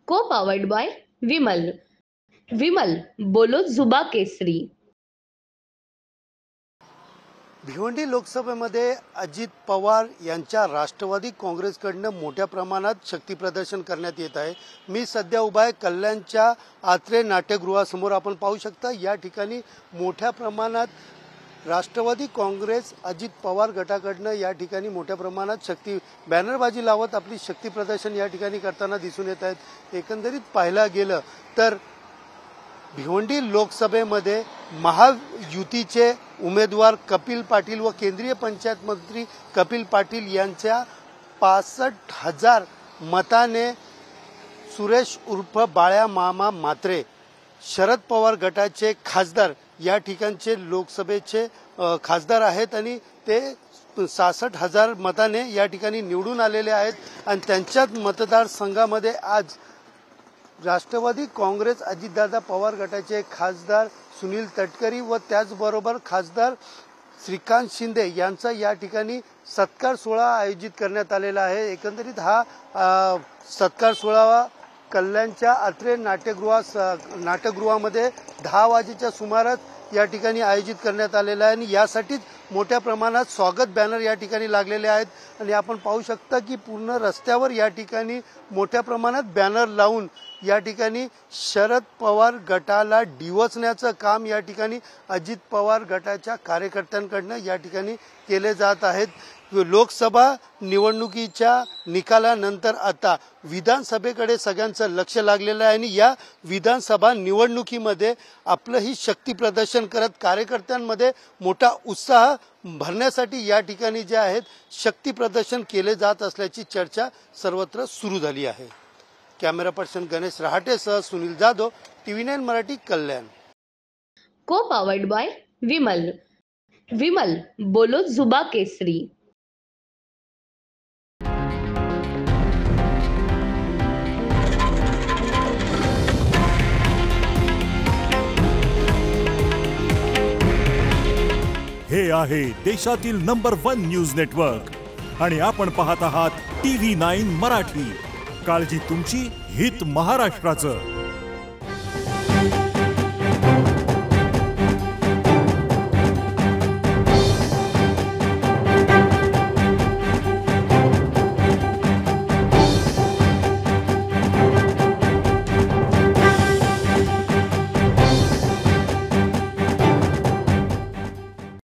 को powered bye Vimal. Vimal बोलो जुबा केसरी। भिवंडी लोकसभेमध्ये अजित पवार यांच्या राष्ट्रवादी काँग्रेसकडनं मोठ्या प्रमाणात शक्ती प्रदर्शन करण्यात येत आहे। मी सध्या उभा आहे कल्याणच्या आत्रे नाट्यगृहासमोर। आपण पाहू शकता या ठिकाणी मोठ्या प्रमाणात राष्ट्रवादी काँग्रेस अजित पवार गटाकडनं या ठिकाणी मोठ्या प्रमाणात शक्ती बॅनरबाजी लावत आपली शक्ती प्रदर्शन या ठिकाणी करताना दिसून येत आहेत। एकंदरीत पाहायला गेलं तर भिवंडी लोकसभेमध्ये महायुतीचे उमेदवार कपिल पाटील व केंद्रीय पंचायत मंत्री कपिल पाटील यांच्या 65,000 मताने सुरेश उर्फ बाळ्या मामा म्हात्रे शरद पवार गटाचे खासदार या ठिकाणचे लोकसभेचे खासदार आहेत आणि ते 66,000 मताने या ठिकाणी निवडून आलेले आहेत आणि त्यांच्याच मतदारसंघामध्ये आज राष्ट्रवादी काँग्रेस अजितदादा पवार गटाचे खासदार सुनील तटकरी व त्याचबरोबर खासदार श्रीकांत शिंदे यांचा या ठिकाणी सत्कार सोहळा आयोजित करण्यात आलेला आहे। एकंदरीत हा सत्कार सोहळा कल्याणच्या आत्रे नाट्यगृहामध्ये 10 वाजेच्या सुमारास या ठिकाणी आयोजित करण्यात आलेला आहे आणि यासाठीच मोठ्या प्रमाणात स्वागत बॅनर या ठिकाणी लागलेले आहेत आणि आपण पाहू शकता की पूर्ण रस्त्यावर या ठिकाणी मोठ्या प्रमाणात बॅनर लावून या ठिकाणी शरद पवार गटाला डिवचण्याचं काम या ठिकाणी अजित पवार गटाच्या कार्यकर्त्यांकडून या ठिकाणी केले जात आहेत। लोकसभा निवडणुकीच्या निकालानंतर आता विधानसभेकडे सगळ्यांचं लक्ष लागलेलं आहे आणि या विधानसभा निवडणुकीमध्ये आपलं ही शक्ती प्रदर्शन करत कार्यकर्त्यांमध्ये मोठा उत्साह भरण्यासाठी या ठिकाणी जे आहेत शक्ती प्रदर्शन केले जात असल्याची चर्चा सर्वत्र सुरू झाली आहे। कॅमेरा पर्सन गणेश रहाटेसह Sunil Jadhav, TV9 Marathi, Kalyan. Co powered bye Vimal. Vimal बोलो जुबा केसरी। हे आहे देशातील नंबर 1 न्यूज नेटवर्क आणि आपण पाहत आहात TV9 मराठी। काळजी तुमची, हित महाराष्ट्राचं।